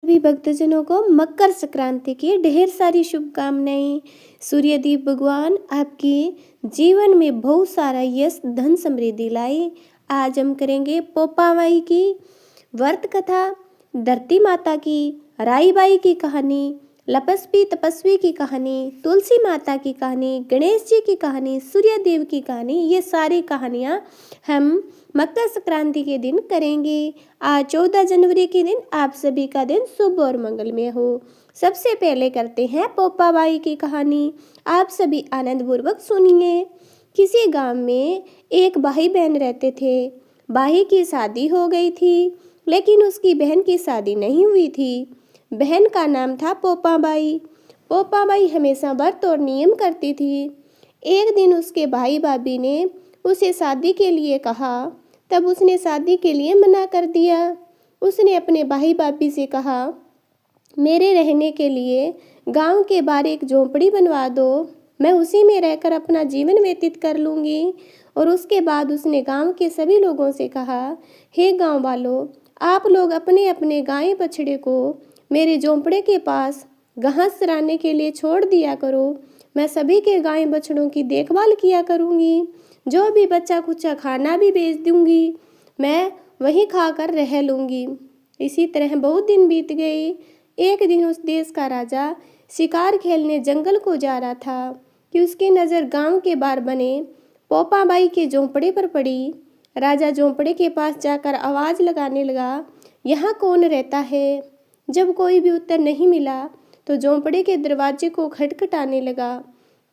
सभी भक्तजनों को मकर संक्रांति की ढेर सारी शुभकामनाएं। सूर्यदेव भगवान आपके जीवन में बहुत सारा यश धन समृद्धि लाए। आज हम करेंगे पोपाबाई की व्रत कथा, धरती माता की, राईबाई की कहानी, लपस्वी तपस्वी की कहानी, तुलसी माता की कहानी, गणेश जी की कहानी, सूर्यदेव की कहानी। ये सारी कहानियाँ हम मकर संक्रांति के दिन करेंगे। आज 14 जनवरी के दिन आप सभी का दिन शुभ और मंगलमय हो। सबसे पहले करते हैं पोपाबाई की कहानी। आप सभी आनंद पूर्वक सुनिए। किसी गांव में एक भाई बहन रहते थे। भाई की शादी हो गई थी, लेकिन उसकी बहन की शादी नहीं हुई थी। बहन का नाम था पोपाबाई। पोपाबाई हमेशा व्रत और नियम करती थी। एक दिन उसके भाई भाभी ने उसे शादी के लिए कहा, तब उसने शादी के लिए मना कर दिया। उसने अपने भाई भाभी से कहा, मेरे रहने के लिए गांव के बाहर एक झोंपड़ी बनवा दो, मैं उसी में रहकर अपना जीवन व्यतीत कर लूँगी। और उसके बाद उसने गांव के सभी लोगों से कहा, हे गांव वालों, आप लोग अपने अपने गाय बछड़े को मेरे झोंपड़े के पास घास चराने के लिए छोड़ दिया करो। मैं सभी के गाय बछड़ों की देखभाल किया करूँगी। जो भी बच्चा कुचा खाना भी भेज दूँगी, मैं वहीं खाकर रह लूँगी। इसी तरह बहुत दिन बीत गए। एक दिन उस देश का राजा शिकार खेलने जंगल को जा रहा था कि उसकी नज़र गांव के बाहर बने पोपाबाई के झोंपड़े पर पड़ी। राजा झोंपड़े के पास जाकर आवाज़ लगाने लगा, यहाँ कौन रहता है? जब कोई भी उत्तर नहीं मिला तो झोंपड़े के दरवाजे को खटखटाने लगा।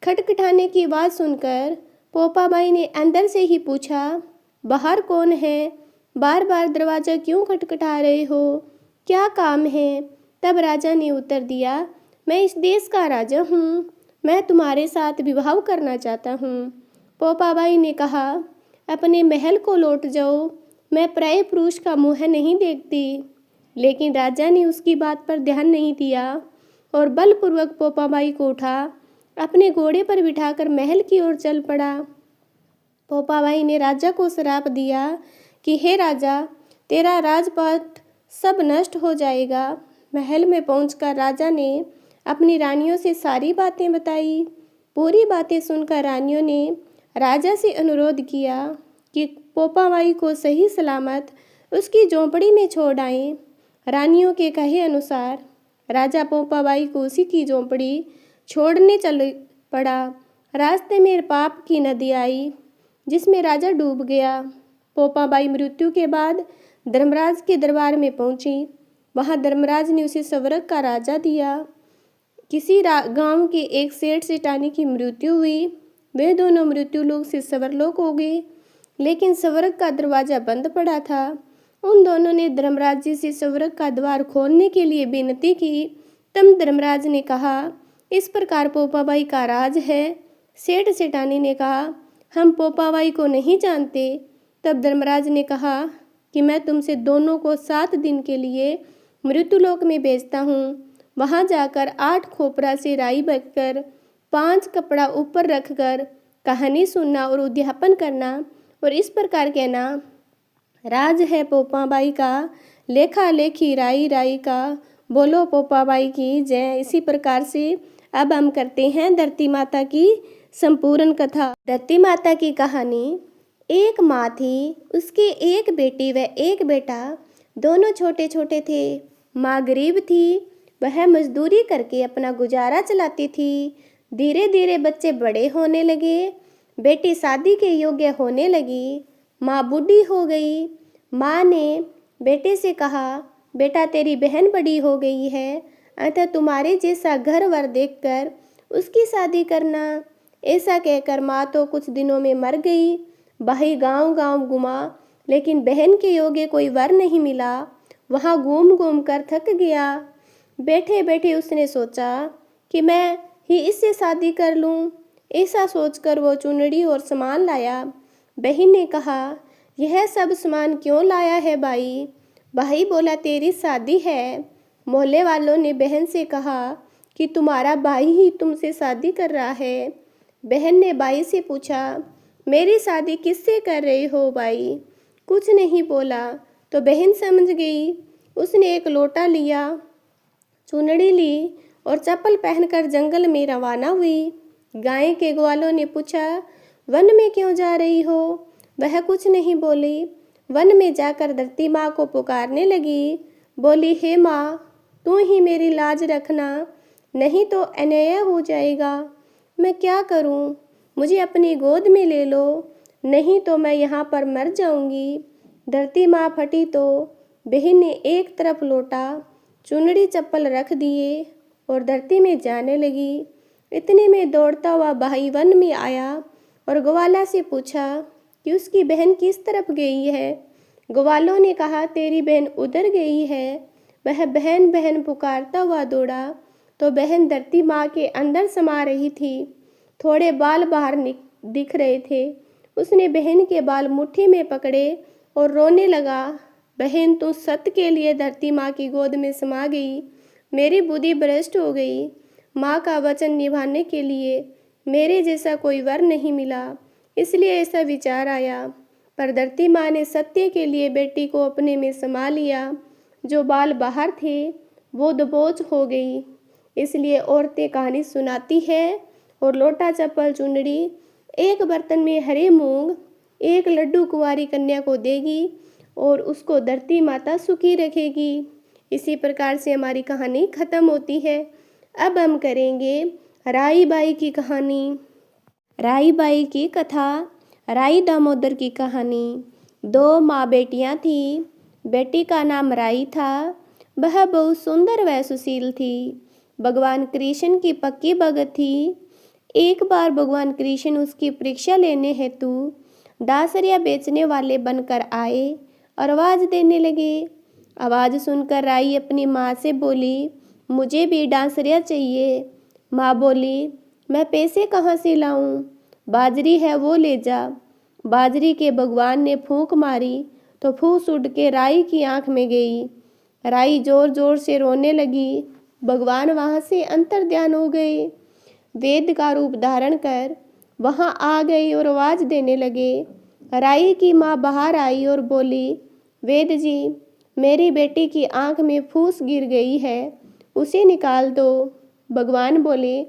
खटखटाने की आवाज़ सुनकर पोपाबाई ने अंदर से ही पूछा, बाहर कौन है? बार बार दरवाज़ा क्यों खटखटा रहे हो? क्या काम है? तब राजा ने उत्तर दिया, मैं इस देश का राजा हूँ, मैं तुम्हारे साथ विवाह करना चाहता हूँ। पोपाबाई ने कहा, अपने महल को लौट जाओ, मैं पराये पुरुष का मुँह नहीं देखती। लेकिन राजा ने उसकी बात पर ध्यान नहीं दिया और बलपूर्वक पोपाबाई को उठा अपने घोड़े पर बिठाकर महल की ओर चल पड़ा। पोपाबाई ने राजा को श्राप दिया कि हे राजा, तेरा राजपाट सब नष्ट हो जाएगा। महल में पहुंचकर राजा ने अपनी रानियों से सारी बातें बताई। पूरी बातें सुनकर रानियों ने राजा से अनुरोध किया कि पोपाबाई को सही सलामत उसकी झोंपड़ी में छोड़ आएं। रानियों के कहे अनुसार राजा पोपाबाई को उसी की झोंपड़ी छोड़ने चल पड़ा। रास्ते में पाप की नदी आई, जिसमें राजा डूब गया। पोपाबाई मृत्यु के बाद धर्मराज के दरबार में पहुंची। वहां धर्मराज ने उसे स्वर्ग का राजा दिया। किसी गांव के एक सेठ सेठानी की मृत्यु हुई। वे दोनों मृत्यु लोक से स्वर्गलोक हो गए, लेकिन स्वर्ग का दरवाजा बंद पड़ा था। उन दोनों ने धर्मराज जी से स्वर्ग का द्वार खोलने के लिए विनती की। तब धर्मराज ने कहा, इस प्रकार पोपाबाई का राज है। सेठ सेठानी ने कहा, हम पोपाबाई को नहीं जानते। तब धर्मराज ने कहा कि मैं तुमसे दोनों को 7 दिन के लिए मृत्युलोक में भेजता हूँ। वहाँ जाकर 8 खोपरा से राई बककर 5 कपड़ा ऊपर रखकर कहानी सुनना और उद्यापन करना और इस प्रकार कहना, राज है पोपाबाई का, लेखा लेखी राई राई का, बोलो पोपाबाई की जय। इसी प्रकार से अब हम करते हैं धरती माता की संपूर्ण कथा। धरती माता की कहानी। एक माँ थी, उसकी एक बेटी व एक बेटा, दोनों छोटे छोटे थे। माँ गरीब थी, वह मजदूरी करके अपना गुजारा चलाती थी। धीरे धीरे बच्चे बड़े होने लगे, बेटी शादी के योग्य होने लगी। माँ बूढ़ी हो गई। माँ ने बेटे से कहा, बेटा तेरी बहन बड़ी हो गई है, अतः तुम्हारे जैसा घर वर देखकर उसकी शादी करना। ऐसा कहकर माँ तो कुछ दिनों में मर गई। भाई गांव गांव घुमा, लेकिन बहन के योग्य कोई वर नहीं मिला। वहाँ घूम घूम कर थक गया। बैठे बैठे उसने सोचा कि मैं ही इससे शादी कर लूँ। ऐसा सोचकर वो चुनरी और सामान लाया। बहन ने कहा, यह सब सामान क्यों लाया है भाई? भाई बोला, तेरी शादी है। मोहल्ले वालों ने बहन से कहा कि तुम्हारा भाई ही तुमसे शादी कर रहा है। बहन ने भाई से पूछा, मेरी शादी किससे कर रहे हो भाई? कुछ नहीं बोला तो बहन समझ गई। उसने एक लोटा लिया चुनरी ली और चप्पल पहनकर जंगल में रवाना हुई। गाय के ग्वालों ने पूछा, वन में क्यों जा रही हो? वह कुछ नहीं बोली। वन में जाकर धरती माँ को पुकारने लगी। बोली, हे माँ, तू ही मेरी लाज रखना, नहीं तो अन्याय हो जाएगा। मैं क्या करूँ? मुझे अपनी गोद में ले लो, नहीं तो मैं यहाँ पर मर जाऊँगी। धरती माँ फटी तो बहन ने एक तरफ लोटा, चुनरी चप्पल रख दिए और धरती में जाने लगी। इतने में दौड़ता हुआ भाई वन में आया और ग्वाला से पूछा कि उसकी बहन किस तरफ गई है। ग्वालों ने कहा, तेरी बहन उधर गई है। वह बहन बहन पुकारता हुआ दौड़ा तो बहन धरती माँ के अंदर समा रही थी। थोड़े बाल बाहर दिख रहे थे। उसने बहन के बाल मुट्ठी में पकड़े और रोने लगा, बहन तू सत्य के लिए धरती माँ की गोद में समा गई। मेरी बुद्धि भ्रष्ट हो गई। माँ का वचन निभाने के लिए मेरे जैसा कोई वर नहीं मिला, इसलिए ऐसा विचार आया। पर धरती माँ ने सत्य के लिए बेटी को अपने में समा लिया। जो बाल बाहर थे वो दबोच हो गई। इसलिए औरतें कहानी सुनाती है और लोटा चप्पल चुनरी एक बर्तन में हरे मूंग एक लड्डू कुंवारी कन्या को देगी और उसको धरती माता सुखी रखेगी। इसी प्रकार से हमारी कहानी खत्म होती है। अब हम करेंगे राई बाई की कहानी। राई बाई की कथा। राई दामोदर की कहानी। दो माँ बेटियाँ थीं। बेटी का नाम राई था। वह बहुत सुंदर व सुशील थी। भगवान कृष्ण की पक्की भगत थी। एक बार भगवान कृष्ण उसकी परीक्षा लेने हेतु डांसरिया बेचने वाले बनकर आए और आवाज़ देने लगे। आवाज़ सुनकर राई अपनी माँ से बोली, मुझे भी डांसरिया चाहिए। माँ बोली, मैं पैसे कहाँ से लाऊं? बाजरी है वो ले जा। बाजरी के भगवान ने फूंक मारी तो फूस उड़ के राई की आंख में गई। राई जोर जोर से रोने लगी। भगवान वहाँ से अंतर्ध्यान हो गए। वेद का रूप धारण कर वहाँ आ गई और आवाज़ देने लगे। राई की माँ बाहर आई और बोली, वेद जी, मेरी बेटी की आंख में फूस गिर गई है, उसे निकाल दो। भगवान बोले,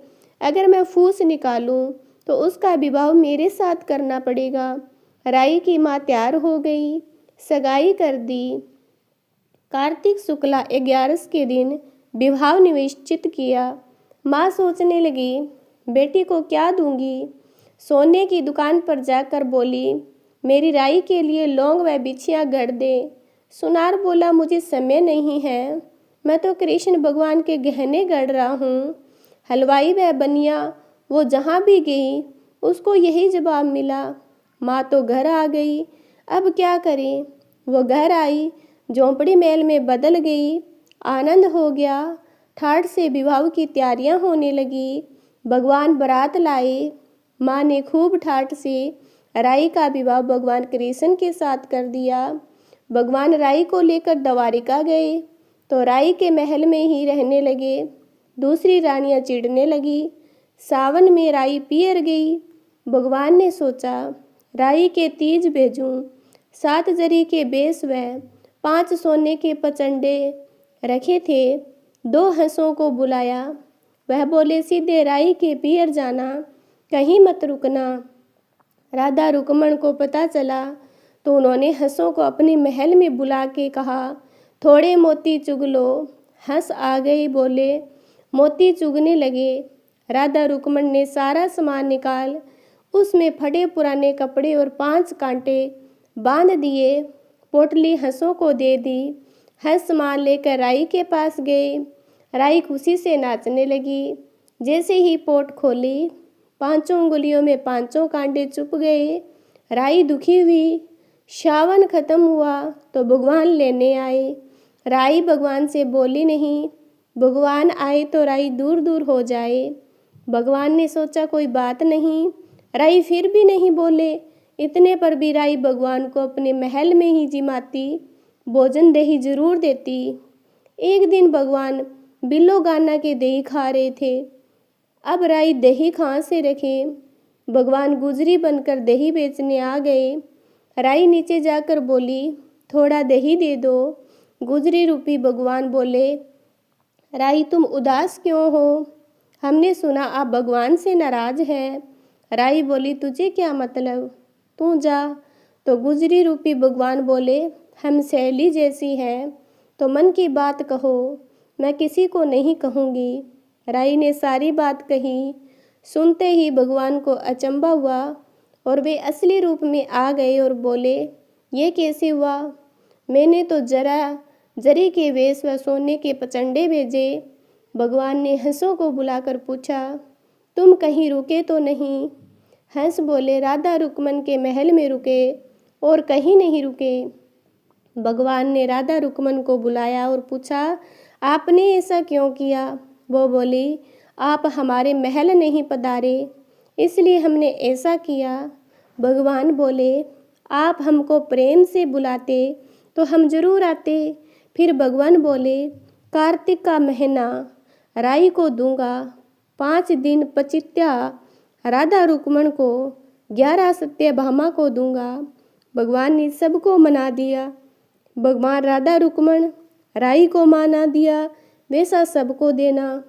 अगर मैं फूस निकालूं तो उसका विवाह मेरे साथ करना पड़ेगा। राई की माँ तैयार हो गई, सगाई कर दी। कार्तिक शुक्ला 11 के दिन विवाह निश्चित किया। माँ सोचने लगी, बेटी को क्या दूंगी? सोने की दुकान पर जाकर बोली, मेरी राई के लिए लौंग व बिछियाँ गढ़ दे। सुनार बोला, मुझे समय नहीं है, मैं तो कृष्ण भगवान के गहने गढ़ रहा हूँ। हलवाई व बनिया वो जहाँ भी गई उसको यही जवाब मिला। माँ तो घर आ गई, अब क्या करें? वो घर आई, झोंपड़ी महल में बदल गई। आनंद हो गया। ठाठ से विवाह की तैयारियां होने लगी। भगवान बारात लाए। माँ ने खूब ठाठ से राई का विवाह भगवान कृष्ण के साथ कर दिया। भगवान राई को लेकर द्वारिका गए तो राई के महल में ही रहने लगे। दूसरी रानियां चिढ़ने लगी। सावन में राई पियर गई। भगवान ने सोचा, राई के तीज भेजूं। 7 जरी के बेस व 5 सोने के पचंडे रखे थे। 2 हंसों को बुलाया। वह बोले, सीधे राई के पियर जाना, कहीं मत रुकना। राधा रुक्मण को पता चला तो उन्होंने हंसों को अपने महल में बुला के कहा, थोड़े मोती चुग लो। हंस आ गए, बोले, मोती चुगने लगे। राधा रुक्मण ने सारा सामान निकाल उसमें फटे पुराने कपड़े और 5 कांटे बांध दिए। पोटली हंसों को दे दी। हंस सामान लेकर राई के पास गए। राई खुशी से नाचने लगी। जैसे ही पोट खोली, 5 उंगलियों में 5 कांटे चुप गए। राई दुखी हुई। सावन खत्म हुआ तो भगवान लेने आए। राई भगवान से बोली नहीं। भगवान आए तो राई दूर दूर हो जाए। भगवान ने सोचा कोई बात नहीं। राई फिर भी नहीं बोले। इतने पर भी राई भगवान को अपने महल में ही जिमाती, भोजन दही जरूर देती। एक दिन भगवान बिल्लो गाना के दही खा रहे थे। अब राई दही कहाँ से रखे? भगवान गुजरी बनकर दही बेचने आ गए। राई नीचे जाकर बोली, थोड़ा दही दे दो। गुजरी रूपी भगवान बोले, राई तुम उदास क्यों हो? हमने सुना आप भगवान से नाराज हैं। राई बोली तुझे क्या मतलब, तू जा। तो गुजरी रूपी भगवान बोले हम सहेली जैसी हैं, तो मन की बात कहो, मैं किसी को नहीं कहूँगी। राई ने सारी बात कही। सुनते ही भगवान को अचंभा हुआ और वे असली रूप में आ गए और बोले ये कैसे हुआ? मैंने तो जरी के वेश व सोने के पचंडे भेजे। भगवान ने हंसों को बुलाकर पूछा तुम कहीं रुके तो नहीं? हंस बोले राधा रुकमन के महल में रुके और कहीं नहीं रुके। भगवान ने राधा रुकमन को बुलाया और पूछा आपने ऐसा क्यों किया? वो बोली आप हमारे महल नहीं पधारे, इसलिए हमने ऐसा किया। भगवान बोले आप हमको प्रेम से बुलाते तो हम जरूर आते। फिर भगवान बोले कार्तिक का महीना राई को दूंगा, 5 दिन पचित्या राधा रुक्मण को, 11 सत्यभामा को दूंगा। भगवान ने सबको मना दिया। भगवान राधा रुक्मण राई को माना दिया, वैसा सबको देना।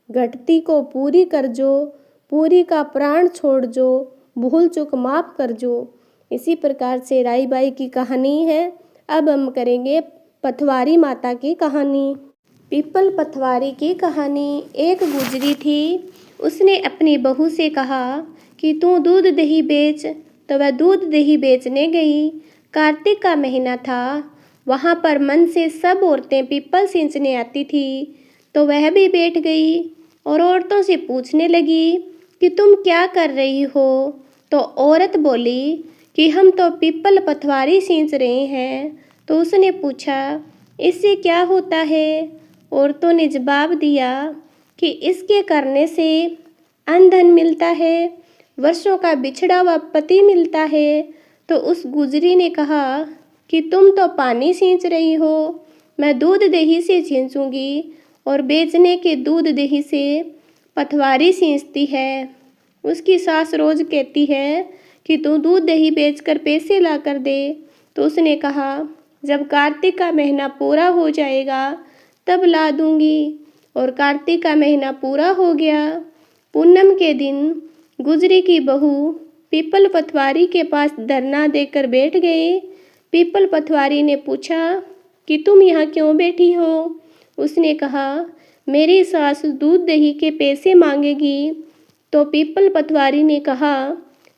घटती को पूरी कर जो, पूरी का प्राण छोड़ जो, भूल चूक माफ कर जो। इसी प्रकार से राई बाई की कहानी है। अब हम करेंगे पथवारी माता की कहानी। पीपल पथवारी की कहानी। एक गुजरी थी, उसने अपनी बहू से कहा कि तू दूध दही बेच, तो वह दूध दही बेचने गई। कार्तिक का महीना था, वहाँ पर मन से सब औरतें पीपल सींचने आती थी, तो वह भी बैठ गई और औरतों से पूछने लगी कि तुम क्या कर रही हो? तो औरत बोली कि हम तो पीपल पथवारी सींच रहे हैं। तो उसने पूछा इससे क्या होता है? औरतों ने जवाब दिया कि इसके करने से अन्न धन मिलता है, वर्षों का बिछड़ा हुआ पति मिलता है। तो उस गुजरी ने कहा कि तुम तो पानी सींच रही हो, मैं दूध दही से सींचूंगी, और बेचने के दूध दही से पथवारी सींचती है। उसकी सास रोज कहती है कि तू दूध दही बेचकर पैसे ला कर दे। तो उसने कहा जब कार्तिक का महीना पूरा हो जाएगा तब ला दूंगी। और कार्तिक का महीना पूरा हो गया। पूनम के दिन गुजरी की बहू पीपल पथवारी के पास धरना देकर बैठ गए। पीपल पथवारी ने पूछा कि तुम यहाँ क्यों बैठी हो? उसने कहा मेरी सास दूध दही के पैसे मांगेगी। तो पीपल पथवारी ने कहा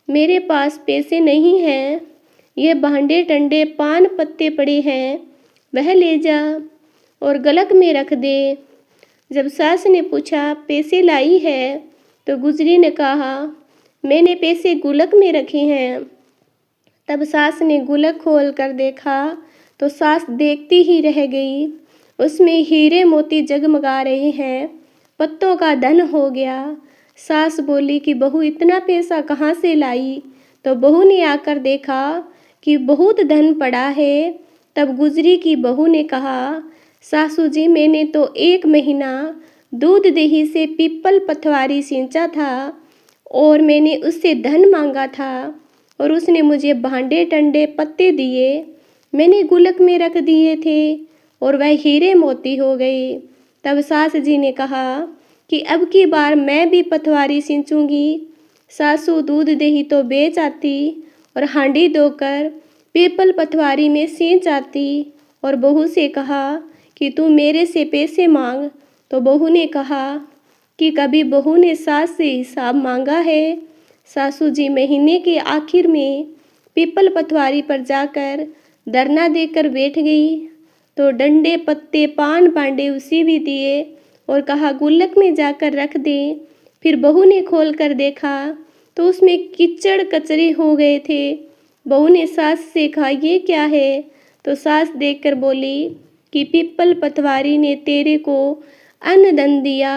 मेरे पास पैसे नहीं हैं, ये भांडे टंडे पान पत्ते पड़े हैं, वह ले जा और गलक में रख दे। जब सास ने पूछा पैसे लाई है? तो गुजरी ने कहा मैंने पैसे गुलक में रखे हैं। तब सास ने गुलक खोल कर देखा तो सास देखती ही रह गई। उसमें हीरे मोती जगमगा रहे हैं, पत्तों का धन हो गया। सास बोली कि बहू इतना पैसा कहाँ से लाई? तो बहू ने आकर देखा कि बहुत धन पड़ा है। तब गुजरी की बहू ने कहा सासू जी मैंने तो 1 महीना दूध दही से पीपल पथवारी सींचा था और मैंने उससे धन मांगा था और उसने मुझे भांडे टंडे पत्ते दिए, मैंने गुलक में रख दिए थे और वह हीरे मोती हो गए। तब सास जी ने कहा कि अब की बार मैं भी पथवारी सींचूंगी। सासू दूध दही तो बेच आती और हांडी धोकर पीपल पथवारी में सींच आती और बहू से कहा कि तू मेरे से पैसे मांग। तो बहू ने कहा कि कभी बहू ने सास से हिसाब मांगा है? सासू जी महीने के आखिर में पीपल पथवारी पर जाकर धरना देकर बैठ गई। तो डंडे पत्ते पान पांडे उसे भी दिए और कहा गुल्लक में जाकर रख दे। फिर बहू ने खोल कर देखा तो उसमें कीचड़ कचरे हो गए थे। बहू ने सास से कहा ये क्या है? तो सास देखकर बोली कि पीपल पथवारी ने तेरे को अन्न धन दिया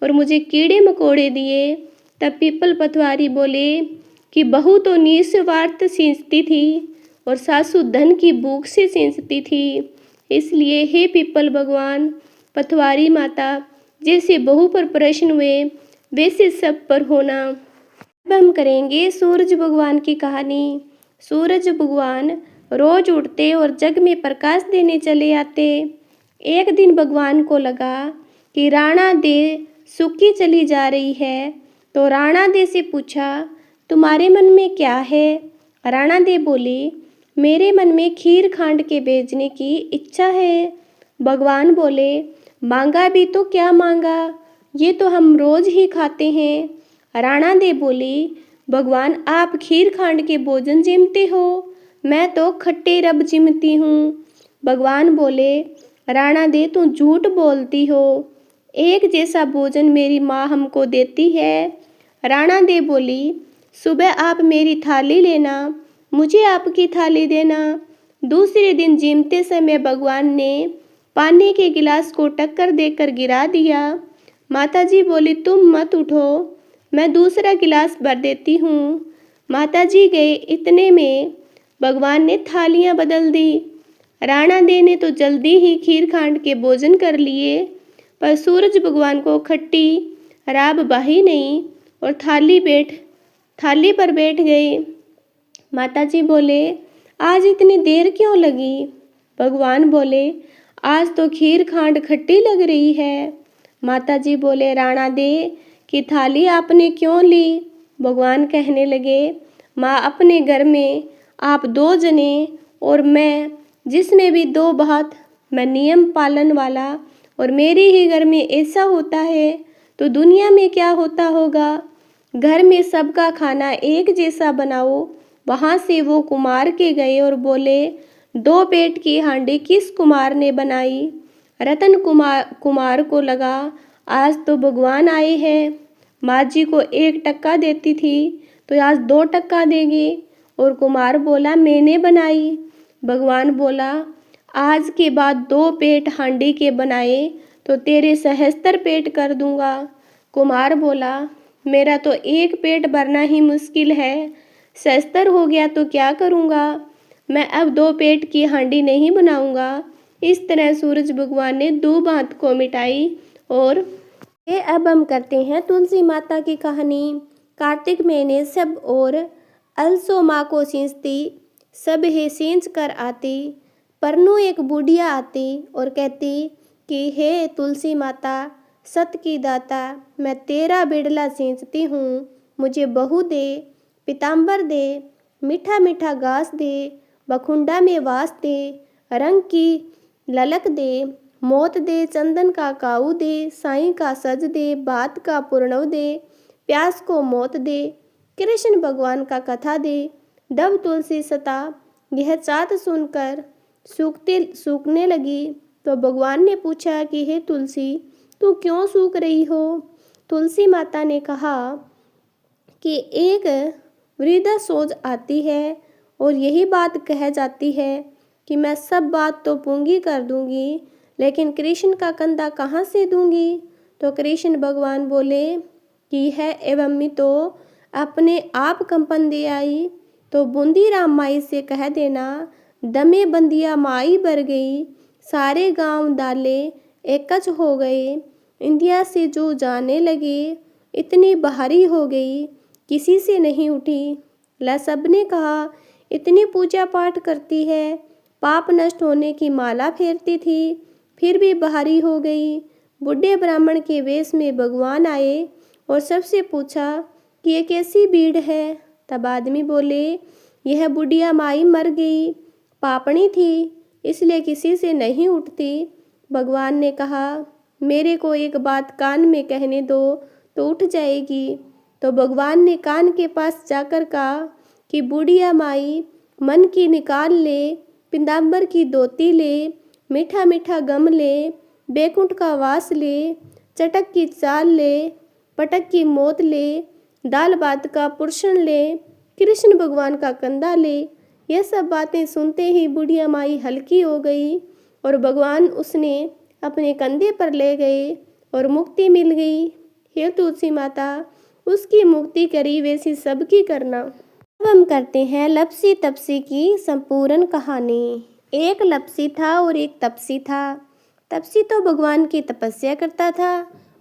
और मुझे कीड़े मकोड़े दिए। तब पीपल पथवारी बोले कि बहू तो निस्वार्थ सींचती थी और सासू धन की भूख से सींचती थी, इसलिए हे पीपल भगवान पथवारी माता जैसे बहू पर प्रश्न हुए वैसे सब पर होना। अब हम करेंगे सूरज भगवान की कहानी। सूरज भगवान रोज उठते और जग में प्रकाश देने चले आते। एक दिन भगवान को लगा कि राणा दे सूखी चली जा रही है। तो राणा दे से पूछा, तुम्हारे मन में क्या है? राणा दे बोले, मेरे मन में खीर खांड के बेचने की इच्छा है। भगवान बोले, मांगा भी तो क्या मांगा, ये तो हम रोज ही खाते हैं। राणा दे बोली, भगवान आप खीर खांड के भोजन जिमते हो, मैं तो खट्टे रब जिमती हूँ। भगवान बोले, राणा दे तू झूठ बोलती हो, एक जैसा भोजन मेरी माँ हमको देती है। राणा दे बोली, सुबह आप मेरी थाली लेना, मुझे आपकी थाली देना। दूसरे दिन जिमते समय भगवान ने पानी के गिलास को टक्कर देकर गिरा दिया। माताजी बोली, तुम मत उठो, मैं दूसरा गिलास भर देती हूँ। माताजी गए, इतने में भगवान ने थालियाँ बदल दी। राणा दे ने तो जल्दी ही खीर खांड के भोजन कर लिए, पर सूरज भगवान को खट्टी राब बाही नहीं और थाली पर बैठ गए। माताजी बोले, आज इतनी देर क्यों लगी? भगवान बोले, आज तो खीर खांड खट्टी लग रही है। माताजी बोले, राणा दे की थाली आपने क्यों ली? भगवान कहने लगे, माँ अपने घर में आप 2 जने और मैं, जिसमें भी 2 बात, मैं नियम पालन वाला, और मेरे ही घर में ऐसा होता है तो दुनिया में क्या होता होगा। घर में सबका खाना एक जैसा बनाओ। वहाँ से वो कुमार के गए और बोले, 2 पेट की हांडी किस कुमार ने बनाई? रतन कुमार को लगा, आज तो भगवान आए हैं, माँ जी को 1 टक्का देती थी तो आज 2 टक्का देंगे। और कुमार बोला, मैंने बनाई। भगवान बोला, आज के बाद 2 पेट हांडी के बनाए तो तेरे सहस्त्र पेट कर दूंगा। कुमार बोला, मेरा तो 1 पेट भरना ही मुश्किल है, सहस्त्र हो गया तो क्या करूँगा? मैं अब 2 पेट की हांडी नहीं बनाऊंगा। इस तरह सूरज भगवान ने 2 बात को मिटाई। और ये अब हम करते हैं तुलसी माता की कहानी। कार्तिक महीने सब और अलसो माँ को सींचती, सब है सींच कर आती। परनु एक बुढ़िया आती और कहती कि हे तुलसी माता, सत की दाता, मैं तेरा बिड़ला सींचती हूँ, मुझे बहू दे, पीताम्बर दे, मीठा मीठा घास दे, बखुंडा में वास दे, रंग की ललक दे, मोत दे, चंदन का काऊ दे, साईं का सज दे, बात का पूर्णव दे, प्यास को मौत दे, कृष्ण भगवान का कथा दे, दब तुलसी सता। यह चात सुनकर सूखने लगी। तो भगवान ने पूछा कि हे तुलसी, तू क्यों सूख रही हो? तुलसी माता ने कहा कि एक वृद्धा सोच आती है और यही बात कह जाती है कि मैं सब बात तो पूंगी कर दूंगी, लेकिन कृष्ण का कंधा कहाँ से दूंगी? तो कृष्ण भगवान बोले कि है एवं मी तो अपने आप कंपन दे आई। तो बूंदी राम माई से कह देना, दमे बंदिया माई भर गई, सारे गांव दाले एकच हो गए, इंडिया से जो जाने लगे, इतनी भारी हो गई, किसी से नहीं उठी। ला सबने कहा, इतनी पूजा पाठ करती है, पाप नष्ट होने की माला फेरती थी, फिर भी भारी हो गई। बूढ़े ब्राह्मण के वेश में भगवान आए और सबसे पूछा कि ये कैसी भीड़ है? तब आदमी बोले, यह बुढ़िया माई मर गई, पापणी थी, इसलिए किसी से नहीं उठती। भगवान ने कहा, मेरे को एक बात कान में कहने दो तो उठ जाएगी। तो भगवान ने कान के पास जाकर कहा कि बुढ़िया माई, मन की निकाल ले, पीताम्बर की धोती ले, मीठा मीठा गम ले, बैकुंठ का वास ले, चटक की चाल ले, पटक की मौत ले, दाल भात का पुरुषण ले, कृष्ण भगवान का कंधा ले। यह सब बातें सुनते ही बुढ़िया माई हल्की हो गई और भगवान उसने अपने कंधे पर ले गए और मुक्ति मिल गई। हे तुलसी माता, उसकी मुक्ति करी वैसी सबकी करना। अब हम करते हैं लपसी तपसी की संपूर्ण कहानी। एक लपसी था और एक तपसी था। तपसी तो भगवान की तपस्या करता था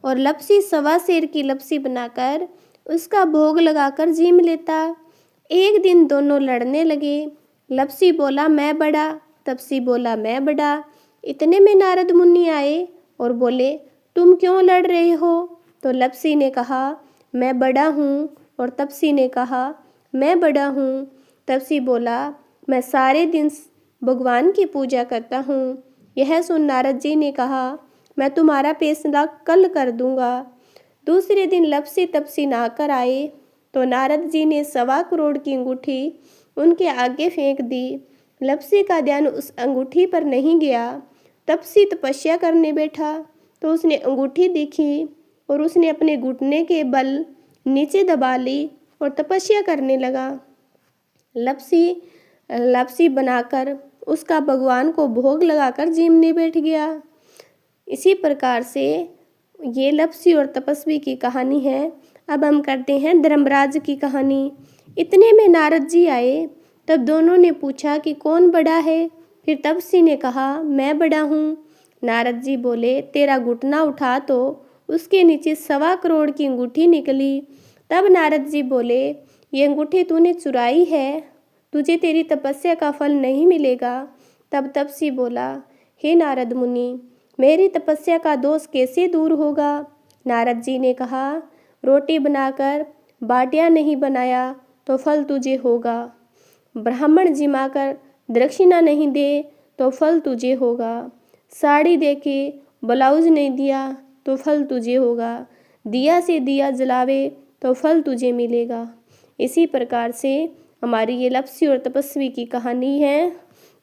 और लपसी 1.25 सेर की लपसी बनाकर उसका भोग लगाकर जीम लेता। एक दिन दोनों लड़ने लगे। लपसी बोला मैं बड़ा, तपसी बोला मैं बड़ा। इतने में नारद मुनि आए और बोले, तुम क्यों लड़ रहे हो? तो लपसी ने कहा, मैं बड़ा हूँ। और तपसी ने कहा, मैं बड़ा हूँ। तपसी बोला, मैं सारे दिन भगवान की पूजा करता हूँ। यह सुन नारद जी ने कहा, मैं तुम्हारा फैसला कल कर दूंगा। दूसरे दिन लपसी तपसी नहाकर आए तो नारद जी ने 1.25 करोड़ की अंगूठी उनके आगे फेंक दी। लपसी का ध्यान उस अंगूठी पर नहीं गया। तपसी तपस्या करने बैठा तो उसने अंगूठी देखी और उसने अपने घुटने के बल नीचे दबा ली और तपस्या करने लगा। लपसी बनाकर उसका भगवान को भोग लगाकर जीमने बैठ गया। इसी प्रकार से ये लपसी और तपस्वी की कहानी है। अब हम करते हैं धर्मराज की कहानी। इतने में नारद जी आए। तब दोनों ने पूछा कि कौन बड़ा है? फिर तपसी ने कहा, मैं बड़ा हूँ। नारद जी बोले, तेरा घुटना उठा तो उसके नीचे 1.25 करोड़ की अंगूठी निकली। तब नारद जी बोले, ये अंगूठी तूने चुराई है, तुझे तेरी तपस्या का फल नहीं मिलेगा। तब तपसी बोला, हे नारद मुनि, मेरी तपस्या का दोष कैसे दूर होगा? नारद जी ने कहा, रोटी बनाकर बाटियाँ नहीं बनाया तो फल तुझे होगा। ब्राह्मण जिमाकर दक्षिणा नहीं दे तो फल तुझे होगा। साड़ी दे के ब्लाउज नहीं दिया तो फल तुझे होगा। दिया से दिया जलावे तो फल तुझे मिलेगा। इसी प्रकार से हमारी ये लपसी और तपस्वी की कहानी है।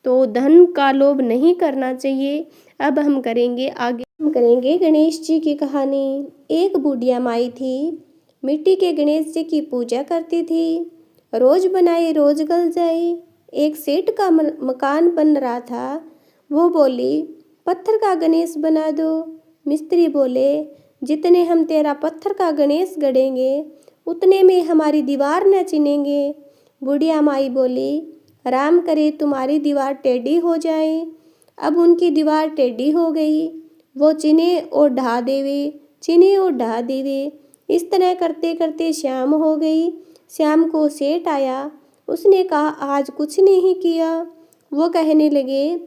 तो धन का लोभ नहीं करना चाहिए। अब हम करेंगे गणेश जी की कहानी। एक बुढ़िया माई थी, मिट्टी के गणेश जी की पूजा करती थी। रोज बनाए रोज गल जाए। एक सेठ का मकान बन रहा था। वो बोली, पत्थर का गणेश बना दो। मिस्त्री बोले, जितने हम तेरा पत्थर का गणेश गढ़ेंगे उतने में हमारी दीवार न चिनेंगे। बुढ़िया माई बोली, राम करे तुम्हारी दीवार टेढ़ी हो जाए। अब उनकी दीवार टेढ़ी हो गई। वो चिने और ढा देवे, चिने और ढा देवे। इस तरह करते करते शाम हो गई। शाम को सेठ आया। उसने कहा, आज कुछ नहीं किया। वो कहने लगे,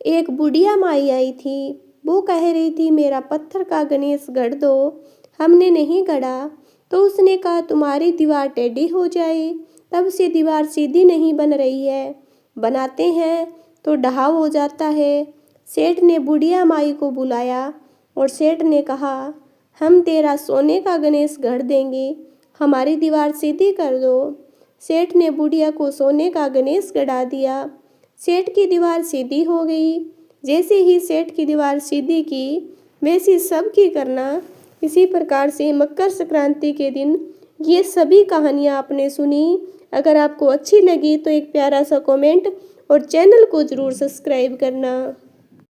एक बुढ़िया माई आई थी। वो कह रही थी, मेरा पत्थर का गणेश गढ़ दो। हमने नहीं गढ़ा तो उसने कहा, तुम्हारी दीवार टेढ़ी हो जाए। तब से दीवार सीधी नहीं बन रही है। बनाते हैं तो ढहाव हो जाता है। सेठ ने बुढ़िया माई को बुलाया और सेठ ने कहा, हम तेरा सोने का गणेश गढ़ देंगे, हमारी दीवार सीधी कर दो। सेठ ने बुढ़िया को सोने का गणेश गढ़ा दिया। सेठ की दीवार सीधी हो गई। जैसे ही सेठ की दीवार सीधी की वैसी सबकी करना। इसी प्रकार से मकर संक्रांति के दिन ये सभी कहानियाँ आपने सुनी। अगर आपको अच्छी लगी तो एक प्यारा सा कमेंट और चैनल को ज़रूर सब्सक्राइब करना।